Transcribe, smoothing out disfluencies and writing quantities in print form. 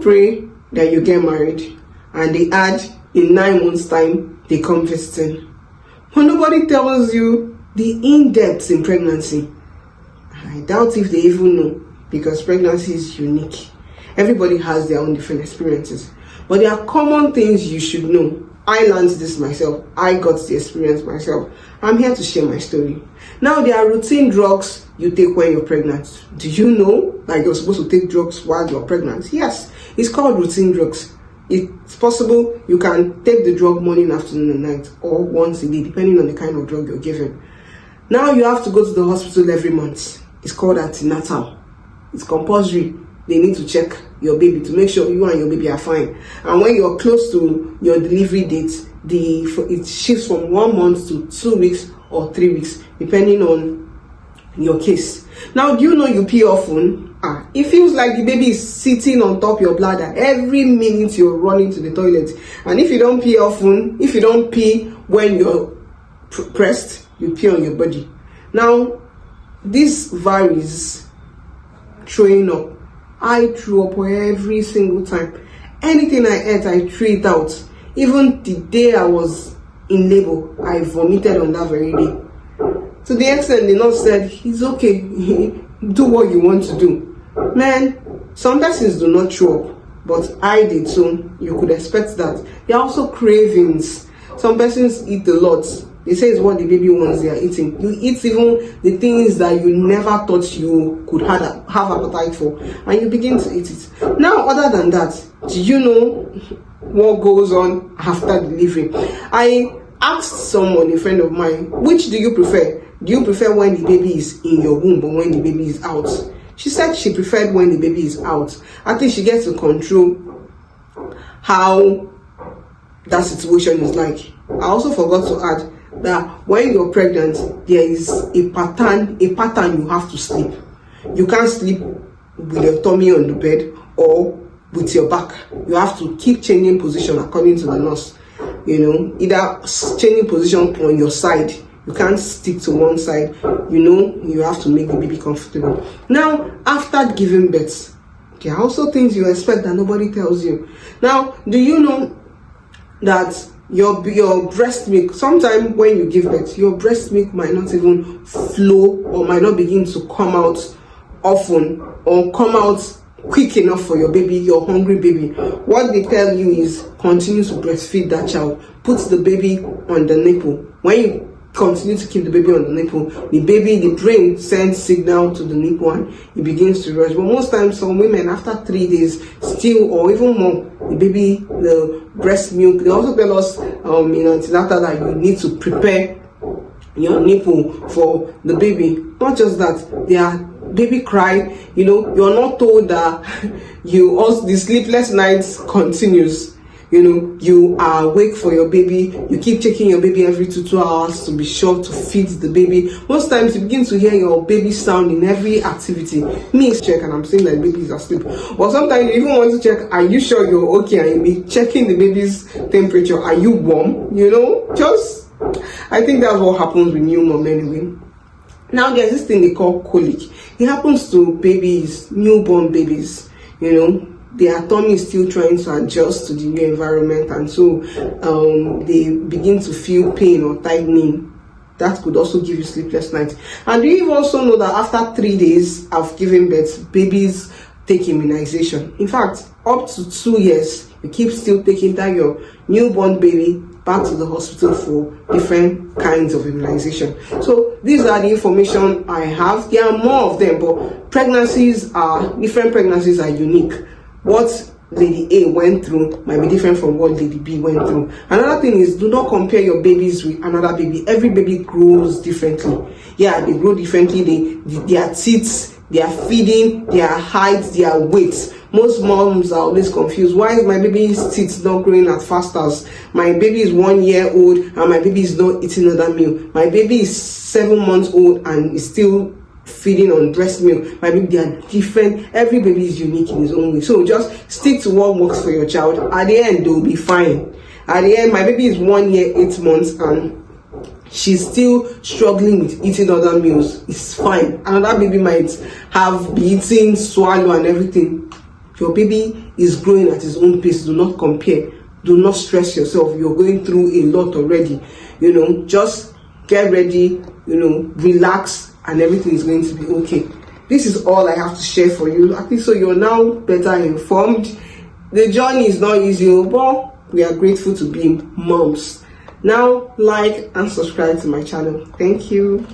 pray that you get married, and they add in 9 months' time they come visiting. But nobody tells you the in-depth in pregnancy. I doubt if they even know, because pregnancy is unique. Everybody has their own different experiences. But there are common things you should know. I learned this myself. I got the experience myself. I'm here to share my story. Now, there are routine drugs you take when you're pregnant. Do you know that you're supposed to take drugs while you're pregnant? Yes, it's called routine drugs. It's possible you can take the drug morning, afternoon, and night, or once a day, depending on the kind of drug you're given. Now you have to go to the hospital every month. It's called antenatal. It's compulsory. They need to check your baby to make sure you and your baby are fine. And when you're close to your delivery date, it shifts from 1 month to 2 weeks or 3 weeks, depending on your case. Now, do you know you pee often? It feels like the baby is sitting on top of your bladder. Every minute you're running to the toilet. And if you don't pee often, if you don't pee when you're pressed, you pee on your body. Now, this varies. Throwing up. I threw up every single time. Anything I ate, I threw it out. Even the day I was in labor, I vomited on that very day. To the extent the nurse said, it's okay, do what you want to do. Man, some persons do not throw up, but I did, so you could expect that. There are also cravings. Some persons eat a lot. They say it's what the baby wants they are eating. You eat even the things that you never thought you could have appetite for, and you begin to eat it. Now, other than that, do you know what goes on after delivery? I asked someone, a friend of mine, which do you prefer? Do you prefer when the baby is in your womb or when the baby is out? She said she preferred when the baby is out. I think she gets to control how that situation is like. I also forgot to add that when you're pregnant, there is a pattern you have to sleep. You can't sleep with your tummy on the bed or with your back. You have to keep changing position according to the nurse. Either changing position on your side. You can't stick to one side. You have to make the baby comfortable. Now, after giving birth, there are also things you expect that nobody tells you. Now, do you know that your breast milk, sometimes when you give birth, your breast milk might not even flow or might not begin to come out often or come out quick enough for your baby, your hungry baby. What they tell you is continue to breastfeed that child. Put the baby on the nipple. When you continue to keep the baby on the nipple, the brain sends signal to the nipple and it begins to rush. But most times, some women, after 3 days, still or even more, the breast milk. They also tell us in antenatal that you need to prepare your nipple for the baby. Not just that, their baby cry. You're not told that the sleepless nights continues. You are awake for your baby. You keep checking your baby every 2 hours to be sure to feed the baby. Most times you begin to hear your baby sound in every activity. Me check and I'm saying that the baby is asleep. But sometimes you even want to check, are you sure you're okay? And you be checking the baby's temperature. Are you warm? I think that's what happens with new mom anyway. Now there's this thing they call colic. It happens to babies, newborn babies. Their tummy is still trying to adjust to the new environment, and so they begin to feel pain or tightening. That could also give you sleepless nights. And do you also know that after 3 days of giving birth, babies take immunization? In fact, up to 2 years, you keep still taking that your newborn baby back to the hospital for different kinds of immunization. So these are the information I have. There are more of them, but different pregnancies are unique. What Lady A went through might be different from what Lady B went through. Another thing is, do not compare your babies with another baby. Every baby grows differently. Yeah, they grow differently. Their teeth, their feeding, their height, their weight. Most moms are always confused. Why is my baby's teeth not growing as fast as my baby is 1 year old and my baby is not eating another meal? My baby is 7 months old and is still feeding on breast milk. My baby, they are different. Every baby is unique in his own way. So just stick to what works for your child. At the end, they'll be fine. At the end, my baby is 1 year, 8 months, and she's still struggling with eating other meals. It's fine. Another baby might be eating swallow and everything. Your baby is growing at his own pace. Do not compare. Do not stress yourself. You're going through a lot already. Just get ready, relax, and everything is going to be okay. This is all I have to share for you. At least so you're now better informed. The journey is not easy, but we are grateful to be moms. Now, like and subscribe to my channel. Thank you.